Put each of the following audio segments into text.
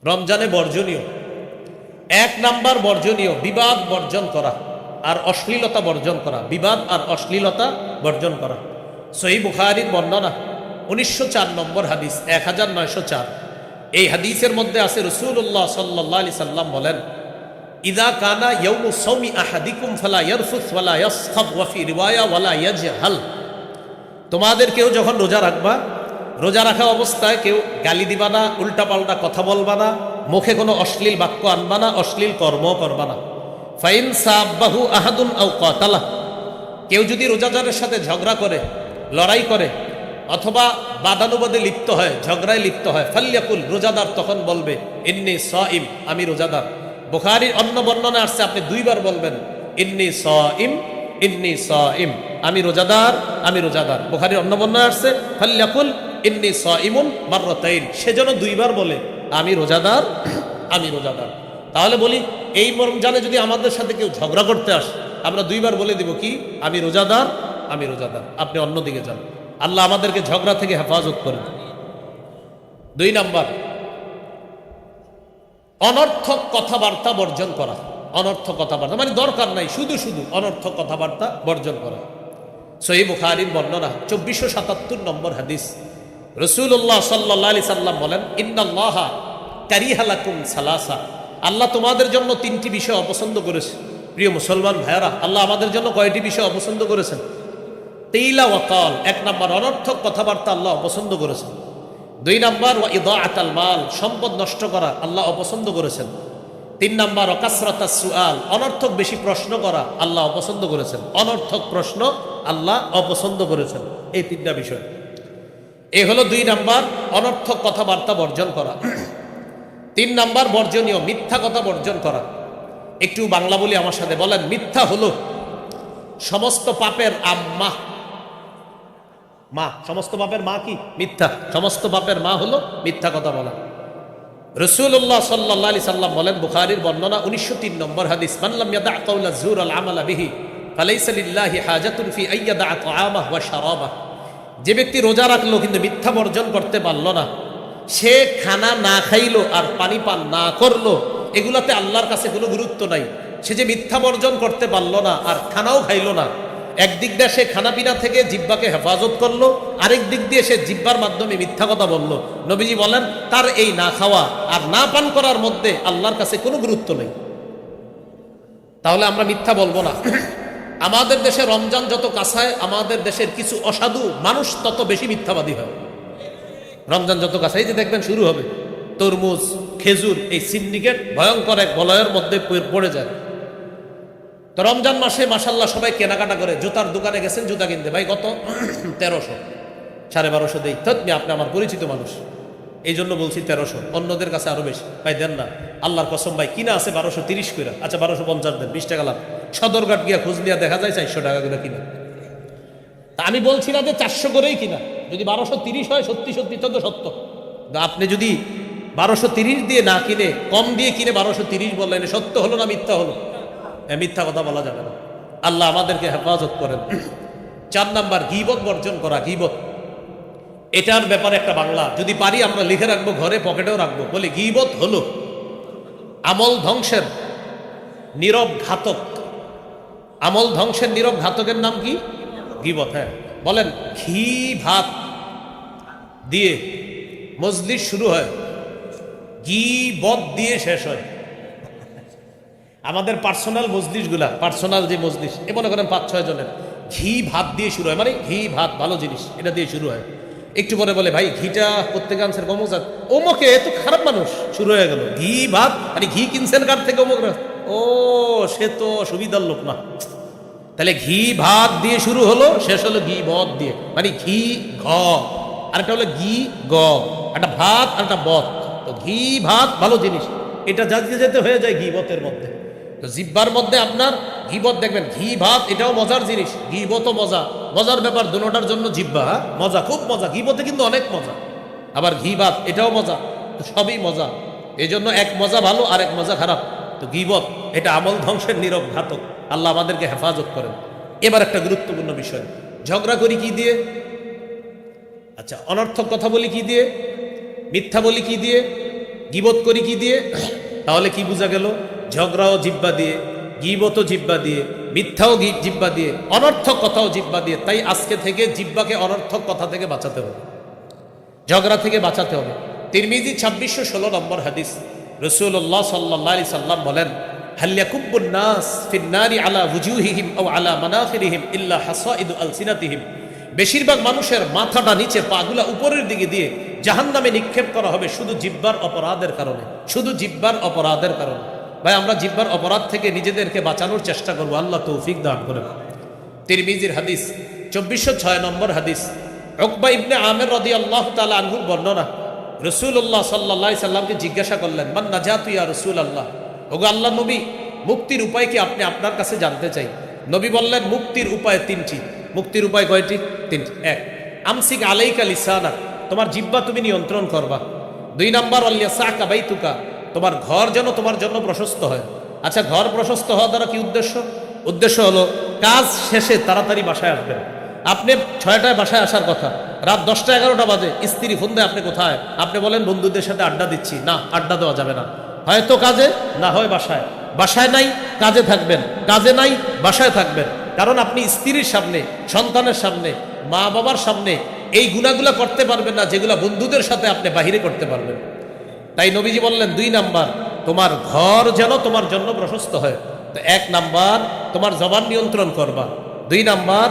রমজানে বর্জনীয়, এক নাম্বার বর্জনীয় বিবাদ বর্জন করা আর অশ্লীলতা বর্জন করা। বিবাদ আর অশ্লীলতা বর্জন করা। সহিহ বুখারীর বর্ণনা 1904 নম্বর হাদিস, 1904। এই হাদিসের মধ্যে আছে রাসূলুল্লাহ সাল্লাল্লাহু আলাইহি সাল্লাম বলেন, ইযা কানা ইয়াউমু সাওমি আহাদিকুম ফালা ইয়ারফুস ওয়ালা ইয়াসখাব ওয়া ফি রিওয়ায়া ওয়ালা ইয়াজহাল। তোমাদের কেউ যখন রোজা রাখবা, রোজা রাখা অবস্থায় কেউ গালি দিবা না, উল্টাপাল্টা কথা বলবা না, মুখে কোনো অশ্লীল বাক্য আনবা না, অশ্লীল কর্ম করবা না। ফাইন সাব্বাহু আহাদুন আও কাতালা, কেউ যদি রোজাদারের সাথে ঝগড়া করে, লড়াই করে, অথবা বাদানুবাদে লিপ্ত হয়, ঝগড়ায় লিপ্ত হয়, ফাল্যাকুল, রোজাদার তখন বলবে ইন্নী সাইম, আমি রোজাদার। বুখারীর অন্য বর্ণনা আসছে আপনি দুইবার বলবেন ইন্নী সাইম, ইন্নী সাইম, আমি রোজাদার, আমি রোজাদার। বুখারীর অন্য বর্ণনা আসছে ফাল্যাকুল ইন্নী সাইমুন মাররাতাইন, সেজন্য দুইবার বলে আমি রোজাদার, আমি রোজাদার। তাহলে বলি এই রমজানে যদি আমাদের সাথে কেউ ঝগড়া করতে আসে, আমরা দুইবার বলে দিব কি, আমি রোজাদার, আমি রোজাদার। আপনি অন্যদিকে যান। আল্লাহ আমাদেরকে ঝগড়া থেকে হেফাজত করেন। 2 নাম্বার, অনর্থক কথাবার্তা বর্জন করা। অনর্থক কথাবার্তা মানে দরকার নাই, শুধু শুধু অনর্থক কথাবার্তা বর্জন করা। সহিহ বুখারীর বর্ণনা 2477 নম্বর হাদিস, রাসূলুল্লাহ সাল্লাল্লাহু আলাইহি সাল্লাম বলেন, ইন্নাল্লাহা কারিহা লাকুম সালাসা, আল্লাহ তোমাদের জন্য 3টি বিষয় অপছন্দ করেছে। প্রিয় মুসলমান ভাইয়েরা, আল্লাহ আমাদের জন্য কয়টি বিষয় অপছন্দ করেছেন? তেইলা ওয়াকাল, 1 নাম্বার অনর্থক কথাবার্তা আল্লাহ অপছন্দ করেছেন। 2 নাম্বার ওয়া ইদাআতাল মাল, সম্পদ নষ্ট করা আল্লাহ অপছন্দ করেছেন। 3 নাম্বার ওয়াকাসরাতাস সুআল, অনর্থক বেশি প্রশ্ন করা আল্লাহ অপছন্দ করেছেন। অনর্থক প্রশ্ন আল্লাহ অপছন্দ করেছেন। এই 3টা বিষয়, এই হলো 2 নাম্বার অনর্থক কথাবার্তা বর্জন করা। 3 নাম্বার বর্জনীয় মিথ্যা কথা বর্জন করা। একটু বাংলা বলি আমার সাথে, বলেন মিথ্যা হলো সমস্ত পাপের আম্মা। মা, সমস্ত পাপের মা কি? মিথ্যা। সমস্ত পাপের মা হলো মিথ্যা কথা বলা। রাসূলুল্লাহ সাল্লাল্লাহু আলাইহি সাল্লাম বলেন, বুখারীর বর্ণনা 1903 নম্বর হাদিস, মান লাম ইয়াদা কাওলা যুর আল আমালা বিহি ফালাইসা লিল্লাহি হাজাতুন ফি আইয়াদা তাআমাহু ওয়া শারাবাহু। যে ব্যক্তি রোজা রাখলো কিন্তু মিথ্যা বর্জন করতে পারলো না, সে খানা না খাইলো আর পানি পান না করলো, এগুলাতে আল্লাহর কাছে কোনো গুরুত্ব নাই। সে যে মিথ্যা বর্জন করতে পারলো না আর খানাও খাইলো না, একদিক দিয়ে সে খানাপিনা থেকে জিহ্বাকে হেফাজত করলো, আরেক দিক দিয়ে সে জিহ্বার মাধ্যমে মিথ্যা কথা বললো। নবীজি বলেন তার এই না খাওয়া আর না পান করার মধ্যে আল্লাহর কাছে কোনো গুরুত্ব নেই। তাহলে আমরা মিথ্যা বলবো না। আমাদের দেশে রমজান যত কাছায়, আমাদের দেশের কিছু অসাধু মানুষ তত বেশি মিথ্যাবাদী হয়। রমজান যত কাছে, এই যে দেখবেন শুরু হবে তরমুজ, খেজুর, এই সিন্ডিকেট ভয়ঙ্কর এক বলয়ের মধ্যে পড়ে যায়। তো রমজান মাসে মাশাল্লাহ সবাই কেনাকাটা করে। জুতার দোকানে গেছেন জুতা কিনতে, ভাই কত? 1300, 1250 দেই। তুমি আপনি আমার পরিচিত মানুষ, এই জন্য বলছি 1300, অন্যদের কাছে আরো বেশি। ভাই দেন না, আল্লাহর কসম ভাই, কিনা আছে 1230 করে। আচ্ছা 1250 দেন, 20 টাকা লাভ। সদরঘাট গিয়া খোঁজ নিয়ে দেখা যায় 400 টাকা করে কিনা। তা আমি বলছি না যে 400 করেই কিনা, যদি 1230 হয় সত্যি সত্যি তো সত্য। আপনি যদি 1230 দিয়ে না কিনে কম দিয়ে কিনে 1230 বললেন, সত্য হলো না মিথ্যা হলো? মিথ্যা কথা বলা যাবে না। আল্লাহ আমাদেরকে হেফাজত করেন। 4 নাম্বার গীবত বর্জন করা। গীবত, এটার ব্যাপারে একটা বাংলা যদি পারি আমরা লিখে রাখবো, ঘরে পকেটেও রাখবো। বলি গীবত হলো আমল ধ্বংসের নীরব ঘাতক। আমল ধ্বংসের নীরব ঘাতকের নাম কি? গীবত। হ্যাঁ, বলেন ঘি ভাত দিয়ে মজলিস শুরু হয়, গীবত দিয়ে শেষ হয়। আমাদের পার্সোনাল মজলিসগুলা, পার্সোনাল যে মজলিস, এ মনে করেন 5-6 জনের, ঘি ভাত দিয়ে শুরু হয়। মানে ঘি ভাত ভালো জিনিস, এটা দিয়ে শুরু হয়। একটু পরে বলে ভাই ঘিটা প্রত্যেক আনছেন কমজাত, ওমকে এত খারাপ মানুষ, শুরু হয়ে গেল ঘি ভাত। মানে ঘি কিনছেন কার থেকে? অমুক। ও সে তো সুবিধার লোক না। তাহলে ঘি ভাত দিয়ে শুরু হলো, শেষ হলো ঘি বদ দিয়ে। মানে ঘি ঘ, আর একটা হলো ঘি গ, একটা ভাত আর একটা বত। তো ঘি ভাত ভালো জিনিস, এটা যেতে যেতে হয়ে যায় গীবতের মধ্যে। তো জিহ্বার মধ্যে আপনার গীবত দেখবেন, ঘি ভাত এটাও মজার জিনিস, গীবতও মজা। মজার ব্যাপার দুটোটার জন্য জিহ্বা মজা, খুব মজা। গীবতে কিন্তু অনেক মজা, আবার ঘি ভাত এটাও মজা। তো সবই মজা, এই জন্য এক মজা ভালো আর এক মজা খারাপ। তো গীবত এটা আমল ধ্বংসের নীরব ঘাতক। আল্লাহ আমাদেরকে হেফাজত করেন। এবার একটা গুরুত্বপূর্ণ বিষয়, ঝগড়া করি কি দিয়ে? আচ্ছা, অনর্থক কথা বলি কি দিয়ে? মিথ্যা বলি কি দিয়ে? গীবত করি কি দিয়ে? তাহলে কি বোঝা গেল? ঝগড়াও জিব্বা দিয়ে, গীবতও জিব্বা দিয়ে, মিথ্যাও জিব্বা দিয়ে, অনর্থক কথাও জিব্বা দিয়ে। তাই আজকে থেকে জিব্বাকে অনর্থক কথা থেকে বাঁচাতে হবে, ঝগড়া থেকে বাঁচাতে হবে। তিরমিজি 2616 নম্বর হাদিস, রাসূলুল্লাহ সাল্লাল্লাহু আলাইহি সাল্লাম বলেন, হাল ইয়াকুব্বুন নাস ফিন নারি আলা ওয়ুজুহিহিম আও আলা মানাখিরিহিম ইল্লা হাসাইদু আলসিনাতিহিম। বেশিরভাগ মানুষের মাথাটা নিচে, পাগুলা উপরের দিকে দিয়ে জাহান্নামে নিক্ষেপ করা হবে শুধু জিহ্বার অপরাধের কারণে, শুধু জিহ্বার অপরাধের কারণে। ভাই, আমরা জিহ্বার অপরাধ থেকে নিজেদেরকে বাঁচানোর চেষ্টা করব, আল্লাহ তৌফিক দান করেন। তিরমিজির হাদিস 2406 নম্বর হাদিস, উকবা ইবনে আমির রাদিয়াল্লাহু তাআলা আনহুর বর্ণনা, রাসূলুল্লাহ সাল্লাল্লাহু আলাইহি সাল্লামকে জিজ্ঞাসা করলেন, মান নাজাতু ইয়া রাসূলুল্লাহ, ওগো আল্লাহর নবী, মুক্তির উপায় কি আপনি আপনার কাছে জানতে চাই। নবী বললেন, মুক্তির উপায় তিনটি। মুক্তির উপায় কয়টি? তিনটি। এক, আমসিক আলাইকা লিসানাক, তোমার জিহ্বা তুমি নিয়ন্ত্রণ করবা। দুই নাম্বার, ওয়ালিয়াসাকা বাইতুকা, তোমার ঘর যেন তোমার জন্য প্রশস্ত হয়। আচ্ছা, ঘর প্রশস্ত হওয়া দ্বারা কি উদ্দেশ্য? উদ্দেশ্য হলো কাজ শেষে তাড়াতাড়ি বাসায় আসবেন। আপনি 6টায় বাসায় আসার কথা, রাত 10টা 11টা বাজে স্ত্রী ফোন দেয়, আপনি কোথায়? আপনি বলেন বন্ধুদের সাথে আড্ডা দিচ্ছি। না, আড্ডা দেওয়া যাবে না, হয়তো কাজে, না হয় বাসায়। বাসায় নাই, কাজে থাকবেন, কাজে নাই, বাসায় থাকবেন। কারণ আপনি স্ত্রীর সামনে, সন্তানের সামনে, মা বাবার সামনে এই গুণাগুলা করতে পারবেন না যেগুলা বন্ধুদের সাথে আপনি বাহিরে করতে পারবেন। তাই নবীজি বললেন, 2 নাম্বার, তোমার ঘর যেন তোমার জন্য প্রশস্ত হয়। তো 1 নাম্বার, তোমার জবান নিয়ন্ত্রণ করবা। 2 নাম্বার,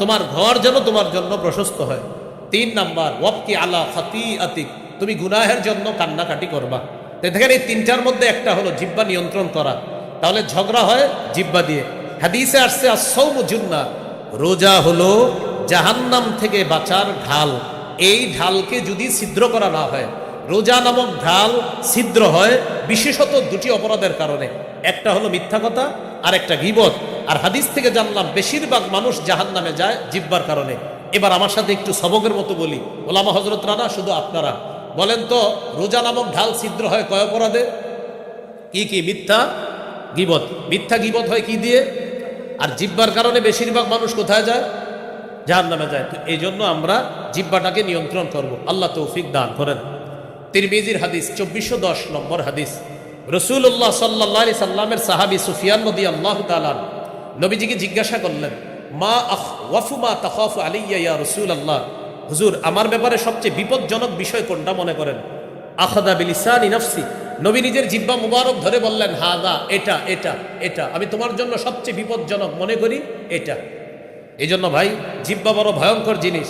তোমার ঘর যেন তোমার জন্য প্রশস্ত হয়। 3 নাম্বার, ওয়াবকি আলা খাতিআতিক, তুমি গুনাহের জন্য কান্নাকাটি করবা। দেখেন, এই 3টার মধ্যে একটা হলো জিহ্বা নিয়ন্ত্রণ করা। তাহলে ঝগড়া হয় জিহ্বা দিয়ে। হাদিসে আসছে, আস-সাওমু জুন্নাহ, রোজা হলো জাহান্নাম থেকে বাঁচার ঢাল। এই ঢালকে যদি ছিদ্র করা না হয়, রোজা নামক ঢাল ছিদ্র হয় বিশেষত 2টি অপরাধের কারণে। একটা হলো মিথ্যা কথা, আর একটা গীবত। আর হাদিস থেকে জানলাম বেশিরভাগ মানুষ জাহান্নামে যায় জিহ্বার কারণে। এবার আমার সাথে একটু সবকের মতো বলি, ওলামা হযরতরা না, শুধু আপনারা বলেন তো, রোজা নামক ঢাল ছিদ্র হয় কয় অপরাধে? কি কি? মিথ্যা, গীবত। মিথ্যা গীবত হয় কি দিয়ে? আর জিহ্বার কারণে বেশিরভাগ মানুষ কোথায় যায়? জাহান্নামে যায়। তো এই জন্য আমরা জিহ্বাটাকে নিয়ন্ত্রণ করব, আল্লাহ তৌফিক দান করেন। তিরমিজির হাদিস 2410 নম্বর হাদিস, রাসূলুল্লাহ সাল্লাল্লাহু আলাইহি সাল্লামের সাহাবী সুফিয়ান রাদিয়াল্লাহু তাআলা নবীজিকে জিজ্ঞাসা করলেন, মা আখওয়াফু মা তাখাফু আলাইয়া ইয়া রাসূলুল্লাহ, হুজুর, আমার ব্যাপারে সবচেয়ে বিপজ্জনক বিষয় কোনটা মনে করেন? আখাযা বিলিসানি নাফসি, নবী নিজের জিহ্বা মুবারক ধরে বললেন, হাদা, এটা এটা এটা, আমি তোমার জন্য সবচেয়ে বিপজ্জনক মনে করি এটা। এই জন্য ভাই, জিহ্বা বড় ভয়ঙ্কর জিনিস।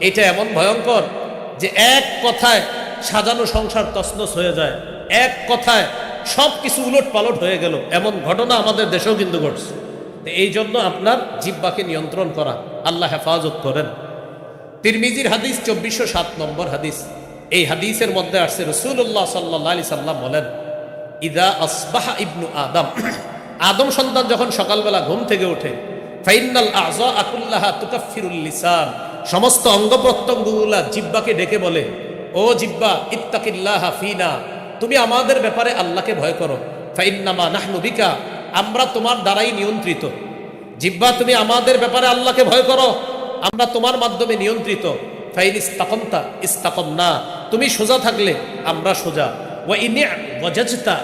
এটা এমন ভয়ঙ্কর যে এক কথায় সাজানো সংসার তছনছ হয়ে যায়, এক কথায় সব কিছু উলট পালট হয়ে গেল। এমন ঘটনা আমাদের দেশেও কিন্তু ঘটছে। এই জন্য আপনার জিহ্বাকে নিয়ন্ত্রণ করা, আল্লাহ হেফাজত করেন। তিরমিজির হাদিস 2407 নম্বর হাদিস, এই হাদিসের মধ্যে আসছে, রাসূলুল্লাহ সাল্লাল্লাহু আলাইহি সাল্লাম বলেন, ইদা আসবাহা ইবনু আদম, আদম সন্তান যখন সকালবেলা ঘুম থেকে ওঠে, ফাইনাল আযা কুল্লাহা তুকাফিরুল লিসান, সমস্ত অঙ্গ প্রত্যঙ্গগুলা জিহ্বাকে ডেকে বলে, ও জিহ্বা, ইত্তাকিল্লাহা ফিনা, তুমি আমাদের ব্যাপারে আল্লাহকে ভয় করো। ফাইন্নামা নাহনু বিকা, আমরা তোমার দ্বারাই নিয়ন্ত্রিত। জিহ্বা, তুমি আমাদের ব্যাপারে আল্লাহকে ভয় করো, আমরা তোমার মাধ্যমে নিয়ন্ত্রিত। ফাইন ইস্তাকামতা ইস্তাকামনা, তুমি সোজা থাকলে আমরা সোজা। ওয়া ইন ওয়াজাজতা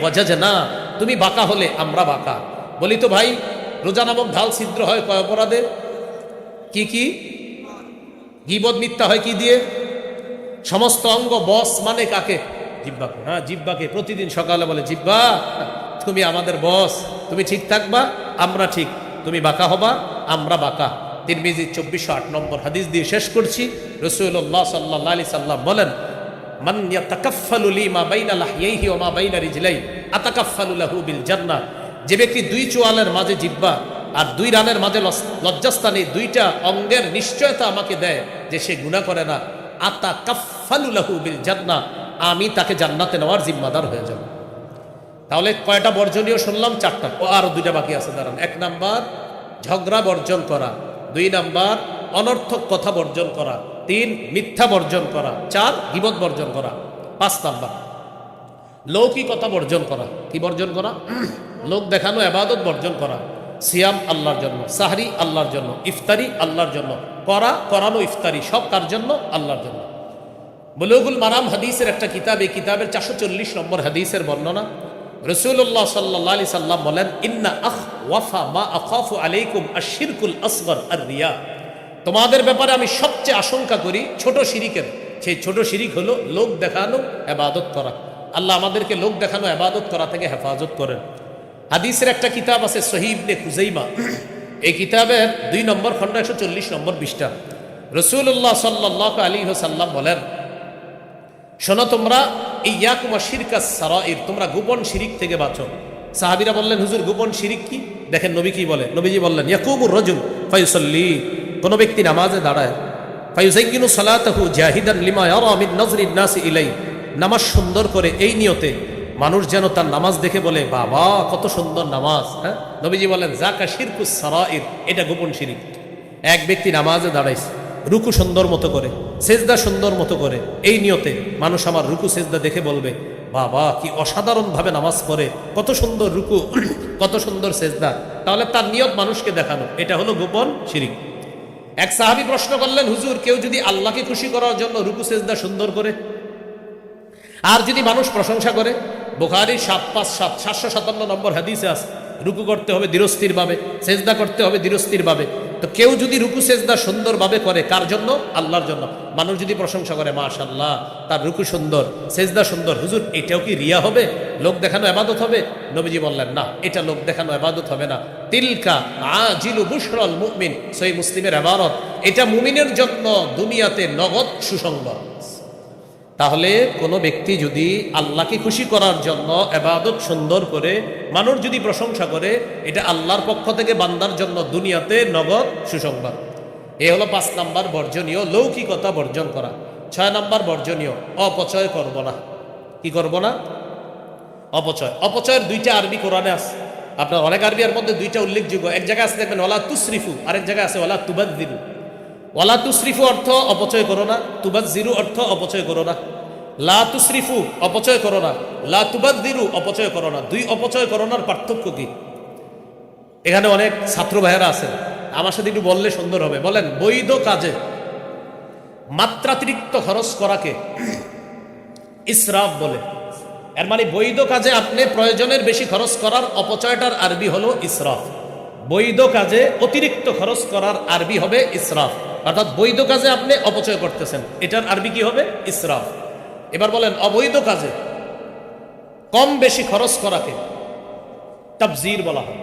ওয়াজাজনা, তুমি বাঁকা হলে আমরা বাঁকা। বলি তো ভাই, রোজা নামক ঢাল ছিদ্র হয় কয় অপরাধে? কি কি? গীবত, মিথ্যা হয় কি দিয়ে? সমস্ত অঙ্গ। বস মানে কাকে? জিহ্বাকে। হ্যাঁ, জিহ্বাকে। প্রতিদিন সকালে বলে, জিহ্বা, তুমি আমাদের বস, তুমি ঠিক থাকবা, আমরা ঠিক, তুমি বাঁকা হবা, আমরা বাঁকা। তিরমিজি 2408 নম্বর হাদিস দিয়ে শেষ করছি। রাসূলুল্লাহ সাল্লাল্লাহু আলাইহি সাল্লাম বলেন, মান ইয়াতাকাফফালু লি মা বাইনা লাহইহি ওয়া মা বাইনা রিজলাই আতাকাফফালু লাহু বিল জান্নাহ, যে ব্যক্তি 2 চোয়ালের মাঝে জিহ্বা আর 2 রানের মাঝে লজ্জাস্থানে 2টা অঙ্গের নিশ্চয়তা আমাকে দেয় যে সে গুনাহ করে না, আতাকাফফালু লাহু বিল জান্নাহ, আমি তাকে জান্নাতে নেওয়ার জিম্মাদার হয়ে যাব। তাহলে কয়টা বর্জনীয় শুনলাম? 4টা। ও আরো 2টা বাকি আছে, দাঁড়ান। 1 নাম্বার, ঝগড়া বর্জন করা। 2 নাম্বার, অনর্থক কথা বর্জন করা। 3, মিথ্যা বর্জন করা। 4, গীবত বর্জন করা। 5 নাম্বার, লৌকিকতা বর্জন করা। কি বর্জন করা? লোক দেখানো ইবাদত বর্জন করা। সিয়াম আল্লাহর জন্য, সাহরি আল্লাহর জন্য, ইফতারি আল্লাহর জন্য, করানো ইফতারি সব কার জন্য? আল্লাহর জন্য। বুলুগুল মারাম হাদিসের একটা কিতাব, এই কিতাবের 440 নম্বর হাদিসের বর্ণনা। রাসূলুল্লাহ সাল্লাল্লাহু আলাইহি সাল্লাম বলেন, ইন্না আখওয়াফা মা আখাফু আলাইকুম আশ-শিরকুল আসগর আর-রিয়া। তোমাদের ব্যাপারে আমি সবচেয়ে আশঙ্কা করি ছোট শিরিকের। সেই ছোট শিরিক হলো লোক দেখানো ইবাদত করা। আল্লাহ আমাদেরকে লোক দেখানো ইবাদত করা থেকে হেফাজত করেন। হাদিসের একটা কিতাব আছে সহিহ ইবনে খুজাইমা, এই কিতাবের 2 নম্বর খণ্ড 140 নম্বর পৃষ্ঠা। রাসূলুল্লাহ সাল্লাল্লাহু আলাইহি ওয়াসাল্লাম বলেন, শোনো তোমরা ইয়াকুম আশ-শিরকাস সারাইর, তোমরা গোপন শিরিক থেকে বাঁচো। সাহাবীরা বললেন, হুজুর গোপন শিরিক কি? দেখেন নবী কি বলে। নবীজি বললেন, ইয়াকুমুর রাজুল ফায়ুসাল্লি, কোন ব্যক্তি নামাজে দাঁড়ায়, ফায়ুযায়্যিনু সালাতাহু জাহিদান লিমা ইয়ারা মিন নাজরিন নাসি ইলাই, নামাজ সুন্দর করে এই নিয়তে মানুষ যেন তার নামাজ দেখে বলে, বাবা কত সুন্দর নামাজ। হ্যাঁ, নবীজি বলেন, যাকা শিরকুস সারাইর, এটা গোপন শিরিক। এক ব্যক্তি নামাজে দাঁড়াইছে, রুকু সুন্দর মতো করে, সেজদা সুন্দর মতো করে, এই নিয়তে মানুষ আমার রুকু সেজদা দেখে বলবে, বাবা কি অসাধারণভাবে নামাজ পড়ে, কত সুন্দর রুকু, কত সুন্দর সেজদা। তাহলে তার নিয়ত মানুষকে দেখানো, এটা হলো গোপন শিরিক। এক সাহাবী প্রশ্ন করলেন, হুজুর কেউ যদি আল্লাহকে খুশি করার জন্য রুকু সেজদা সুন্দর করে, আর যদি মানুষ প্রশংসা করে, বুখারী 757 নম্বর হাদিসে আছে, রুকু করতে হবে ধীরস্থির ভাবে, সেজদা করতে হবে ধীরস্থির ভাবে। তো কেউ যদি রুকু সেজদা সুন্দরভাবে করে, কার জন্য? আল্লাহর জন্য। মানুষ যদি প্রশংসা করে, মাশাআল্লাহ তার রুকু সুন্দর, সেজদা সুন্দর, হুজুর এটাও কি রিয়া হবে, লোক দেখানো ইবাদত হবে? নবীজি বললেন, না, এটা লোক দেখানো ইবাদত হবে না। তিলকা আজিলু বুশরাল মুমিন, সহিহ মুসলিমের ইবারত, এটা মুমিনের জন্য দুনিয়াতে নগদ সুসংবাদ। তাহলে কোনো ব্যক্তি যদি আল্লাহকে খুশি করার জন্য ইবাদত সুন্দর করে মানুষ যদি প্রশংসা করে, এটা আল্লাহর পক্ষ থেকে বান্দার জন্য দুনিয়াতে নগদ সুসংবাদ। এ হলো 5 নাম্বার বর্জনীয়, লৌকিকতা বর্জন করা। 6 নাম্বার বর্জনীয়, অপচয় করব না। কি করব না? অপচয়। অপচয়ের 2টা আরবি কোরআনে আছে। আপনার অনেক আরবির মধ্যে 2টা উল্লেখযোগ্য। এক জায়গায় আছে দেখবেন ওয়ালা তুসরিফু, আরেক জায়গায় আছে ওয়ালা তুবাযযিরু। ওয়ালা তুসরিফু অর্থ অপচয় করো না, তুবাযযিরু অর্থ অপচয় করো না। লা তুসরিফু অপচয় করো না, লা তুবাযযিরু অপচয় করো না। 2 অপচয় করোনার পার্থক্য কি? এখানে অনেক ছাত্র ভাইয়েরা আছেন, আমার সাথে একটু বললে সুন্দর হবে। বলেন, বৈধ কাজে মাত্রাতিরিক্ত খরচ করাকে ইসরাফ বলে। এর মানে বৈধ কাজে আপনি প্রয়োজনের বেশি খরচ করার অপচয়টার আরবি হলো ইসরাফ। বৈধ কাজে অতিরিক্ত খরচ করার আরবি হবে ইসরাফ। অর্থাৎ বৈধ কাজে আপনি অপচয় করতেছেন, এটার আরবি কি হবে? ইসরাফ। এবার বলেন, অবৈধ কাজে কম বেশি খরচ করাকে তাবযির বলা হয়।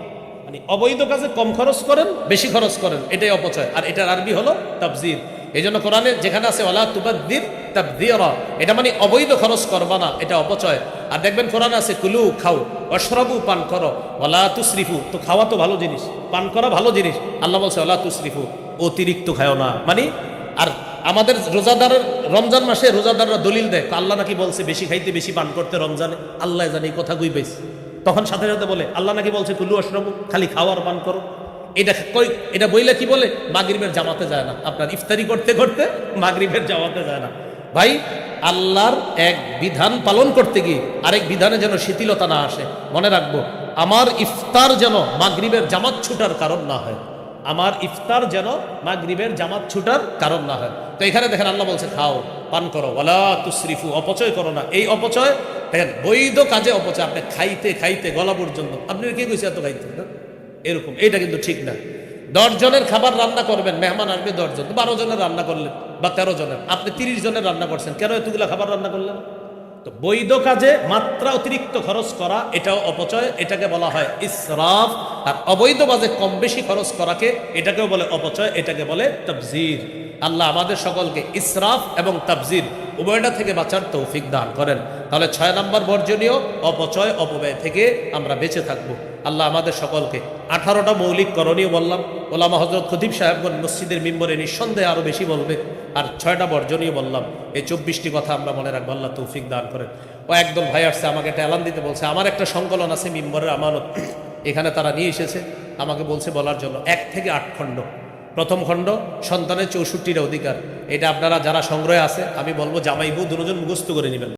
মানে অবৈধ কাজে কম খরচ করেন, বেশি খরচ করেন, এটাই অপচয়, আর এটার আরবি হলো তাবযির। এই জন্য কোরআনে যেখানে আছে ওয়ালা তুবাযযির তাবযিরা, এটা মানে অবৈধ খরচ করবা না, এটা অপচয়। আর দেখবেন কোরআনে আছে কুলু, খাও, ওয়াশরাবু, পান করো, ওয়ালা তুসরিফু, তো খাওয়া তো ভালো জিনিস, পান করা ভালো জিনিস, আল্লাহ বলছে ওয়ালা তুসরিফু, অতিরিক্ত খাও না। মানে আর আমাদের রোজাদারের রমজান মাসে রোজাদাররা দলিল দেয়, আল্লাহ নাকি বলছে বেশি খাইতে বেশি পান করতে রমজানে, আল্লাহ জানি কথা গুই পাইছে, তখন সাথে সাথে বলে আল্লাহ নাকি বলছে কুলু ওয়াশরাবু, খালি খাওয়ার পান করো। এটা বইলে কি বলে? মাগরিবের জামাতে যায় না, আপনার ইফতারি করতে করতে মাগরিবের জামাতে যায় না। ভাই, আল্লাহর এক বিধান পালন করতে গিয়ে আরেক বিধানে যেন শিথিলতা না আসে। মনে রাখবো, আমার ইফতার যেন মাগরিবের জামাত ছুটার কারণ না হয়, আমার ইফতার যেন মাগরিবের জামাত ছুটার কারণ না হয়। তো এখানে দেখেন আল্লাহ বলছে খাও, পান করো, ওয়ালা তুসরিফু, অপচয় করো না। এই অপচয় দেখেন, বৈধ কাজে অপচয়, আপনি খাইতে খাইতে গলা পর্যন্ত, আপনি কে কইছে এত খাইতে, এরকম, এটা কিন্তু ঠিক না। 10 জনের খাবার রান্না করবেন, মেহমান আসবে 10 জন, 12 জনের রান্না করলেন বা 13 জনের, আপনি 30 জনের রান্না করছেন, কেন এতগুলা খাবার রান্না করলেন? তো বৈধ কাজে মাত্রা অতিরিক্ত খরচ করা, এটাও অপচয়, এটাকে বলা হয় ইসরাফ। আর অবৈধ কাজে কম বেশি খরচ করাকে, এটাকেও বলে অপচয়, এটাকে বলে তাবযির। আল্লাহ আমাদের সকলকে ইসরাফ এবং তাবযির উভয়টা থেকে বাঁচার তৌফিক দান করেন। তাহলে 6 নম্বর বর্জনীয়, অপচয় অপব্যয় থেকে আমরা বেঁচে থাকবো। আল্লাহ আমাদের সকলকে 18টা মৌলিক করণীয় বললাম, ওলামা হযরত খতিব সাহেবগণ মসজিদের মিম্বরে নিঃসন্দেহে আরো বেশি বলবে, আর 6টা বর্জনীয় বললাম। এই 24টি কথা আমরা মনে রাখবো, আল্লাহ তৌফিক দান করেন। ও একদম ভাই আসছে, আমাকে একটা এলান দিতে বলছে, আমার একটা সংকলন আছে মিম্বরের আমানত, এখানে তারা নিয়ে এসেছে, আমাকে বলছে বলার জন্য। 1 থেকে 8 খণ্ড। প্রথম খণ্ড সন্তানের 64টা অধিকার, এটা আপনারা যারা সংগ্রহে আছে, আমি বলবো জামাই বউ দুজন মুখস্থ করে নেবেন।